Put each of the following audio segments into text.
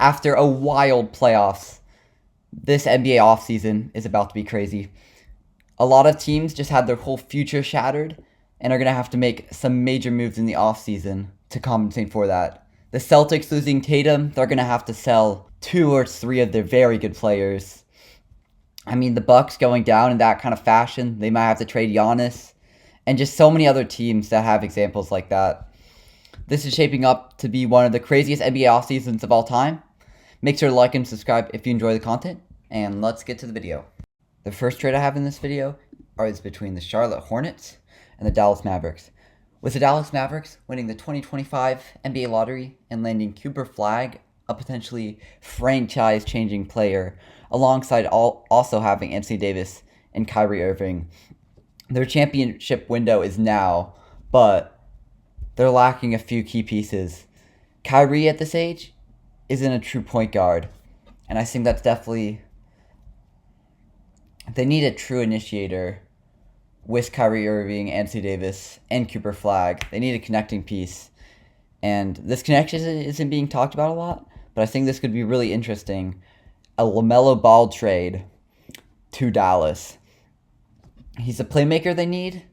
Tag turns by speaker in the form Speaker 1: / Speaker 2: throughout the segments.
Speaker 1: After a wild playoffs, this NBA offseason is about to be crazy. A lot of teams just had their whole future shattered and are going to have to make some major moves in the offseason to compensate for that. The Celtics losing Tatum, they're going to have to sell 2 or 3 of their very good players. I mean, the Bucks going down in that kind of fashion, they might have to trade Giannis, and just so many other teams that have examples like that. This is shaping up to be one of the craziest NBA off seasons of all time. Make sure to like and subscribe if you enjoy the content, and let's get to the video. The first trade I have in this video is between the Charlotte Hornets and the Dallas Mavericks. With the Dallas Mavericks winning the 2025 NBA lottery and landing Cooper Flag, a potentially franchise-changing player, alongside also having Anthony Davis and Kyrie Irving. Their championship window is now, but they're lacking a few key pieces. Kyrie at this age isn't a true point guard, and I think that's definitely... They need a true initiator with Kyrie Irving, Anthony Davis, and Cooper Flag. They need a connecting piece, and this connection isn't being talked about a lot, but I think this could be really interesting. A Lamelo Ball trade to Dallas. He's the playmaker they need.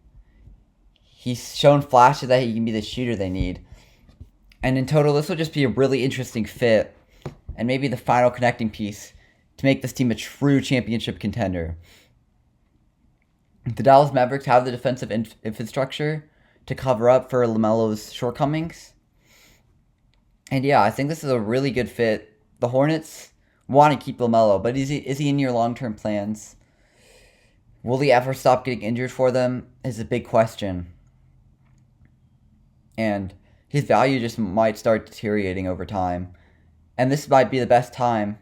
Speaker 1: He's shown flashes that he can be the shooter they need. And in total, this will just be a really interesting fit and maybe the final connecting piece to make this team a true championship contender. The Dallas Mavericks have the defensive infrastructure to cover up for LaMelo's shortcomings. And yeah, I think this is a really good fit. The Hornets want to keep LaMelo, but is he in your long-term plans? Will he ever stop getting injured for them is a big question. And his value just might start deteriorating over time. And this might be the best time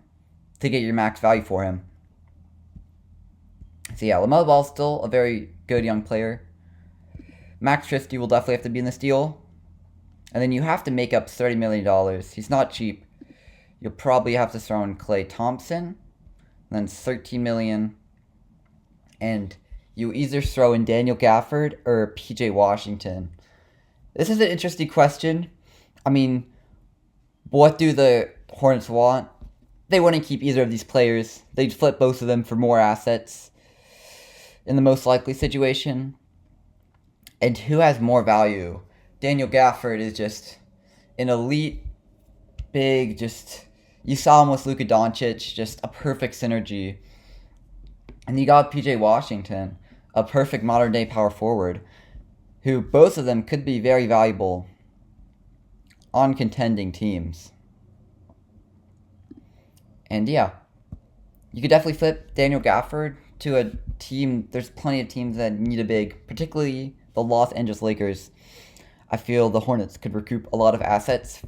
Speaker 1: to get your max value for him. So yeah, LaMelo Ball is still a very good young player. Max Christie will definitely have to be in this deal. And then you have to make up $30 million. He's not cheap. You'll probably have to throw in Klay Thompson, then $13 million, and you either throw in Daniel Gafford or PJ Washington. This is an interesting question. I mean, what do the Hornets want? They wouldn't keep either of these players. They'd flip both of them for more assets in the most likely situation. And who has more value? Daniel Gafford is just an elite, big, just... You saw him with Luka Doncic, just a perfect synergy. And you got PJ Washington, a perfect modern-day power forward, who both of them could be very valuable on contending teams. And yeah, you could definitely flip Daniel Gafford to a team. There's plenty of teams that need a big, particularly the Los Angeles Lakers. I feel the Hornets could recoup a lot of assets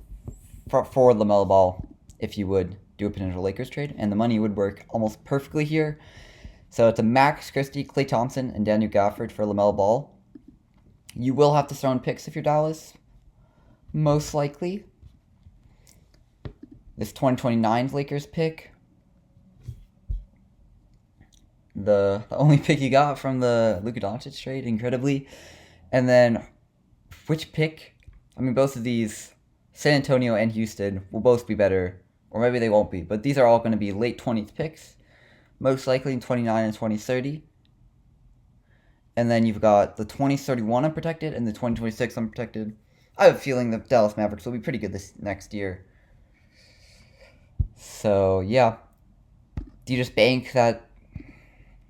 Speaker 1: for LaMelo Ball if you would do a potential Lakers trade, and the money would work almost perfectly here. So it's a Max Christie, Klay Thompson, and Daniel Gafford for LaMelo Ball. You will have to throw in picks if you're Dallas, most likely. This 2029 Lakers pick, the only pick you got from the Luka Doncic trade, incredibly. And then, which pick? I mean, both of these, San Antonio and Houston, will both be better. Or maybe they won't be, but these are all going to be late 20s picks, most likely in 29 and 2030. And then you've got the 2031 unprotected and the 2026 unprotected. I have a feeling the Dallas Mavericks will be pretty good this next year. So, yeah. Do you just bank that?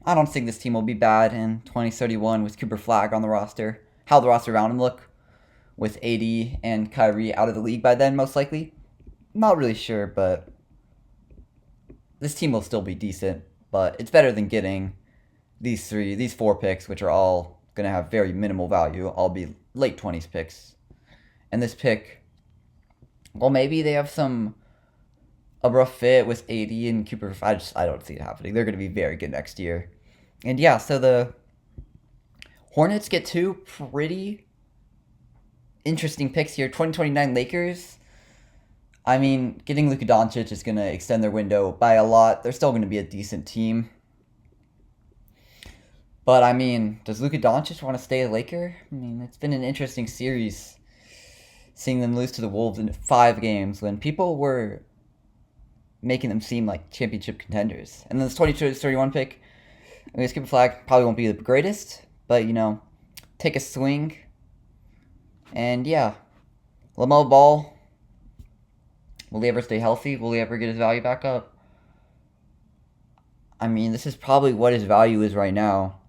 Speaker 1: I don't think this team will be bad in 2031 with Cooper Flag on the roster. How the roster around him look with AD and Kyrie out of the league by then, most likely. Not really sure, but this team will still be decent. But it's better than getting these 4 picks, which are all going to have very minimal value. All be late 20s picks. And this pick, well, maybe they have a rough fit with AD and Cooper. I don't see it happening. They're going to be very good next year. And yeah, so the Hornets get 2 pretty interesting picks here. 2029 Lakers. I mean, getting Luka Doncic is going to extend their window by a lot. They're still going to be a decent team. But, I mean, does Luka Doncic want to stay a Laker? I mean, it's been an interesting series seeing them lose to the Wolves in 5 games when people were making them seem like championship contenders. And then this 22-31 pick, I'm going to skip a flag. Probably won't be the greatest, but, take a swing. And, yeah. Lamelo Ball, will he ever stay healthy? Will he ever get his value back up? I mean, this is probably what his value is right now.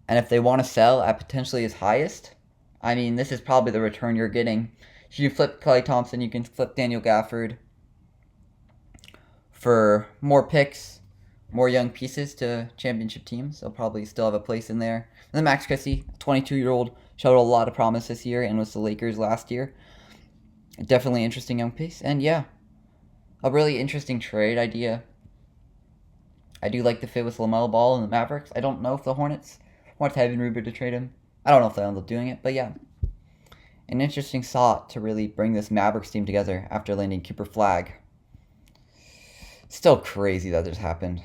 Speaker 1: And if they want to sell at potentially his highest, I mean, this is probably the return you're getting. You can flip Klay Thompson, you can flip Daniel Gafford for more picks, more young pieces to championship teams. They'll probably still have a place in there. And then Max Christie, 22-year-old, showed a lot of promise this year and was the Lakers last year. Definitely interesting young piece. And yeah, a really interesting trade idea. I do like the fit with LaMelo Ball and the Mavericks. I don't know if the Hornets have been rumored to trade him. I don't know if they'll end up doing it, but yeah. An interesting thought to really bring this Mavericks team together after landing Cooper Flag. Still crazy that this happened.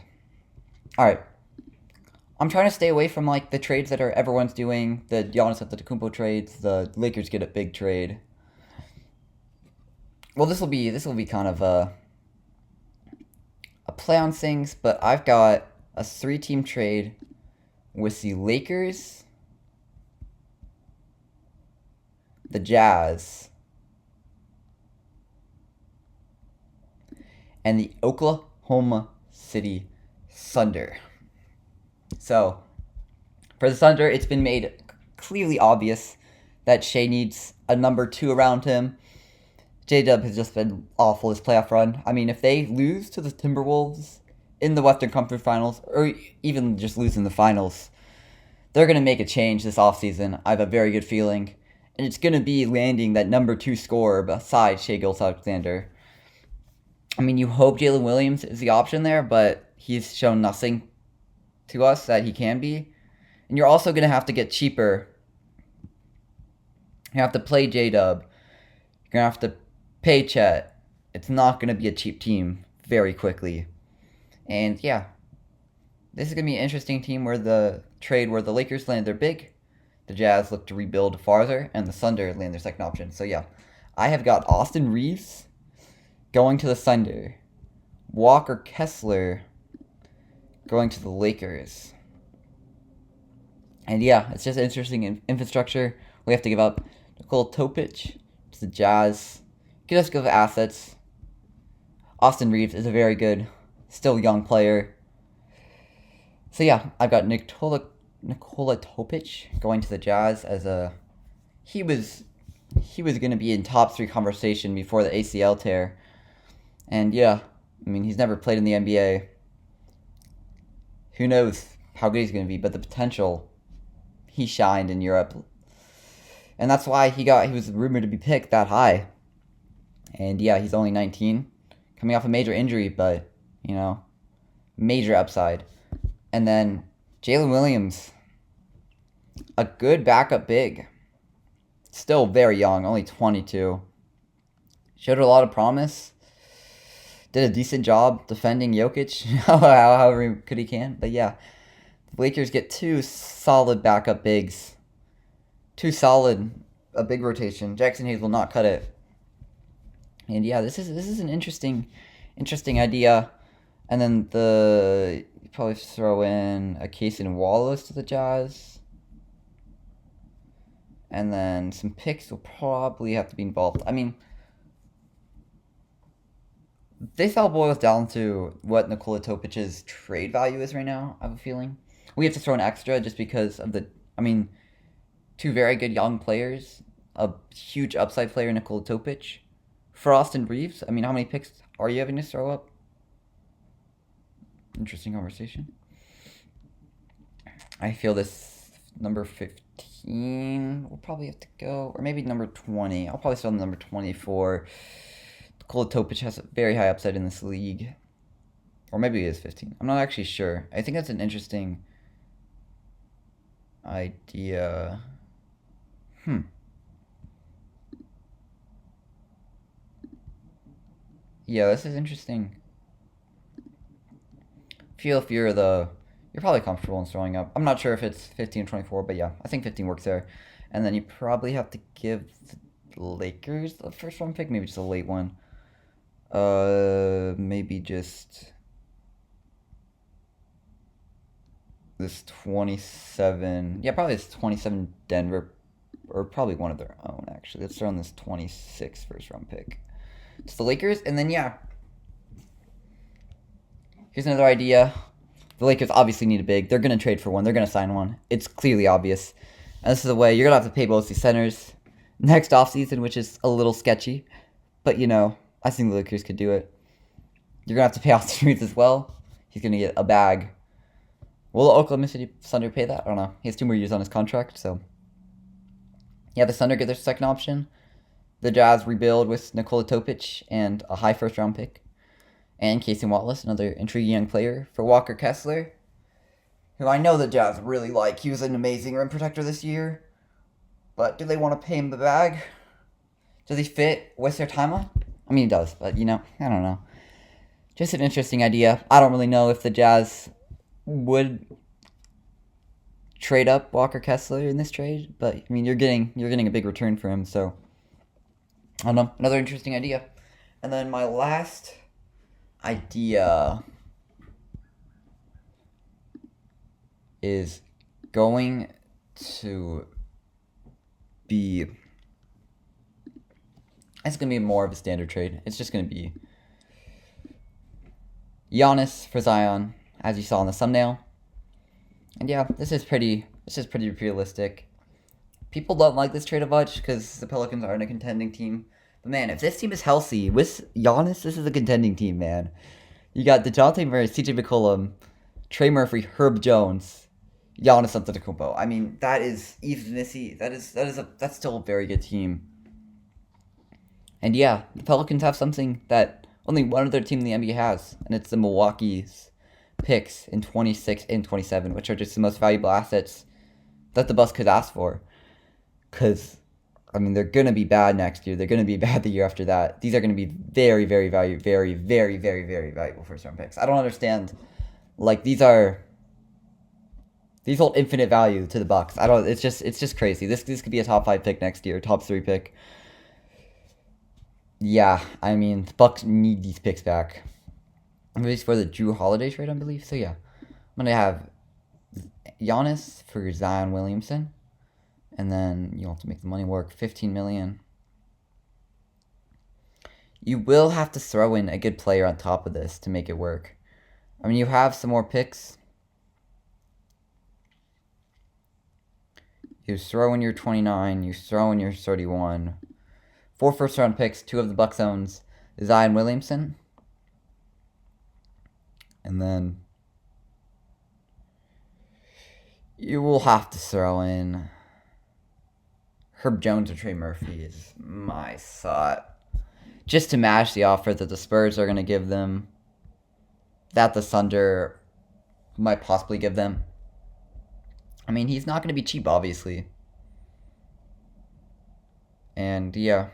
Speaker 1: Alright. I'm trying to stay away from like the trades that everyone's doing. The Giannis Antetokounmpo trades. The Lakers get a big trade. Well, this will be kind of a play on things, but I've got a 3-team trade with the Lakers, the Jazz, and the Oklahoma City Thunder. So, for the Thunder, it's been made clearly obvious that Shea needs a number 2 around him. J-Dub has just been awful this playoff run. I mean, if they lose to the Timberwolves in the Western Conference Finals, or even just lose in the finals, they're going to make a change this offseason. I have a very good feeling. And it's going to be landing that number 2 scorer beside Shai Gilgeous-Alexander. I mean, you hope Jalen Williams is the option there, but he's shown nothing to us that he can be. And you're also going to have to get cheaper. You have to play J-Dub. You're going to have to pay Chet. It's not going to be a cheap team very quickly. And yeah, this is going to be an interesting team where the Lakers land their big, the Jazz look to rebuild farther, and the Thunder land their second option. So yeah, I have got Austin Reeves going to the Thunder, Walker Kessler going to the Lakers. And yeah, it's just interesting infrastructure. We have to give up Nikola Topic to the Jazz. Get us good assets. Austin Reeves is a very good, still young player. So yeah, I've got Nikola Topic going to the Jazz as he was going to be in top 3 conversation before the ACL tear. And yeah, I mean, he's never played in the NBA. Who knows how good he's going to be, but the potential, he shined in Europe. And that's why he was rumored to be picked that high. And yeah, he's only 19, coming off a major injury, but, major upside. And then Jalen Williams, a good backup big. Still very young, only 22. Showed a lot of promise. Did a decent job defending Jokic, however good he can. But yeah, the Lakers get 2 solid backup bigs. A big rotation. Jackson Hayes will not cut it. And yeah, this is an interesting idea. And then you probably throw in a case in Wallace to the Jazz. And then some picks will probably have to be involved. I mean, this all boils down to what Nikola Topic's trade value is right now, I have a feeling. We have to throw an extra just because of 2 very good young players. A huge upside player, Nikola Topic. For Austin Reeves, I mean, how many picks are you having to throw up? Interesting conversation. I feel this number 15 will probably have to go, or maybe number 20. I'll probably start on number 24. Nikola Topic has a very high upside in this league. Or maybe it is 15. I'm not actually sure. I think that's an interesting idea. Yeah, this is interesting. Feel if you're probably comfortable in throwing up. I'm not sure if it's 15 or 24, but yeah, I think 15 works there. And then you probably have to give the Lakers the first round pick, maybe just a late one. Maybe just this 27. Yeah, probably this 27 Denver, or probably one of their own, actually. Let's throw in this 26 first round pick. It's the Lakers, and then, yeah. Here's another idea. The Lakers obviously need a big. They're going to trade for one. They're going to sign one. It's clearly obvious. And this is the way you're going to have to pay both these centers next offseason, which is a little sketchy. But, I think the Lakers could do it. You're going to have to pay Austin Reeves as well. He's going to get a bag. Will the Oklahoma City Thunder pay that? I don't know. He has 2 more years on his contract, so. Yeah, the Thunder get their second option. The Jazz rebuild with Nikola Topic and a high first-round pick. And Casey Wallace, another intriguing young player for Walker Kessler, who I know the Jazz really like. He was an amazing rim protector this year. But do they want to pay him the bag? Does he fit with their timeline? I mean, he does, but, I don't know. Just an interesting idea. I don't really know if the Jazz would trade up Walker Kessler in this trade, but, I mean, you're getting a big return for him, so I don't know. Another interesting idea. And then my last idea is going to be, it's going to be more of a standard trade. It's just going to be Giannis for Zion, as you saw in the thumbnail. And yeah, this is pretty realistic. People don't like this trade a bunch because the Pelicans aren't a contending team. But man, if this team is healthy with Giannis, this is a contending team, man. You got DeJounte Murray, CJ McCollum, Trey Murphy, Herb Jones, Giannis Antetokounmpo. I mean, that is even Missy. That's still a very good team. And yeah, the Pelicans have something that only one other team in the NBA has, and it's the Milwaukee's picks in 26 and 27, which are just the most valuable assets that the Bucks could ask for. Because, I mean, they're going to be bad next year. They're going to be bad the year after that. These are going to be very, very valuable, very, very, very, very valuable first-round picks. I don't understand. Like, these hold infinite value to the Bucks. It's just crazy. This could be a top 5 pick next year, top 3 pick. Yeah, I mean, the Bucks need these picks back. At least for the Drew Holiday trade, I believe. So yeah, I'm gonna have Giannis for Zion Williamson, and then you'll have to make the money work. $15 million. You will have to throw in a good player on top of this to make it work. I mean, you have some more picks. You throw in your 29. You throw in your 31. 4 first-round picks. 2 of the Bucks owns Zion Williamson. And then you will have to throw in Herb Jones or Trey Murphy is my thought. Just to match the offer that the Spurs are going to give them. That the Thunder might possibly give them. I mean, he's not going to be cheap, obviously. And yeah,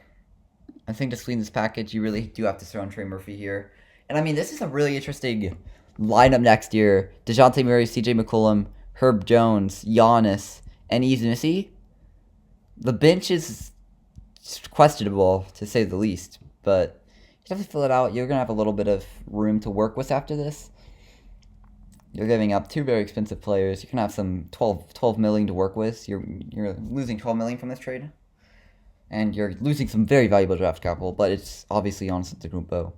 Speaker 1: I think to sweeten this package, you really do have to throw in Trey Murphy here. And I mean, this is a really interesting lineup next year. DeJounte Murray, CJ McCollum, Herb Jones, Giannis, and Easy Missy. The bench is questionable, to say the least. But you have to fill it out. You're going to have a little bit of room to work with after this. You're giving up 2 very expensive players. You can have some 12 million to work with. You're losing 12 million from this trade. And you're losing some very valuable draft capital, but it's obviously Giannis Antetokounmpo.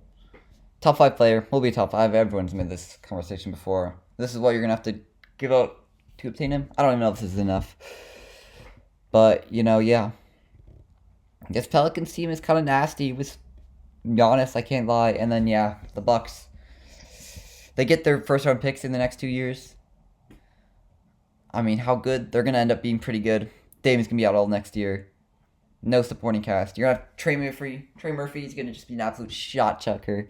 Speaker 1: Top 5 player, will be top 5. Everyone's made this conversation before. This is what you're going to have to give out to obtain him. I don't even know if this is enough. But, yeah. This Pelicans team is kind of nasty with Giannis, I can't lie. And then, yeah, the Bucks. They get their first-round picks in the next 2 years. I mean, how good? They're going to end up being pretty good. Damon's going to be out all next year. No supporting cast. You're going to have Trey Murphy. Trey Murphy is going to just be an absolute shot chucker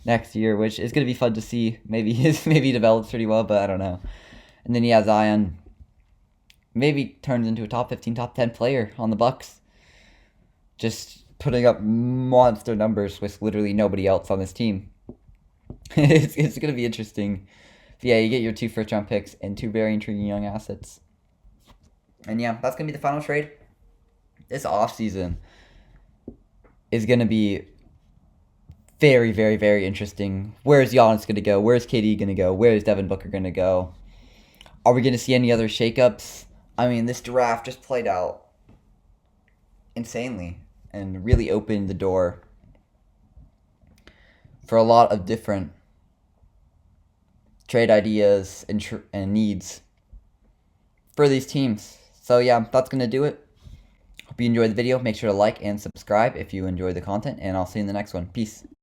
Speaker 1: next year, which is going to be fun to see. Maybe he develops pretty well, but I don't know. And then, yeah, Zion maybe turns into a top 15, top 10 player on the Bucks. Just putting up monster numbers with literally nobody else on this team. It's going to be interesting. But yeah, you get your 2 first-round picks and 2 very intriguing young assets. And yeah, that's going to be the final trade. This offseason is going to be very, very, very interesting. Where's Giannis going to go? Where's KD going to go? Where's Devin Booker going to go? Are we going to see any other shakeups? I mean, this draft just played out insanely and really opened the door for a lot of different trade ideas and needs for these teams. So yeah, that's going to do it. Hope you enjoyed the video. Make sure to like and subscribe if you enjoy the content, and I'll see you in the next one. Peace.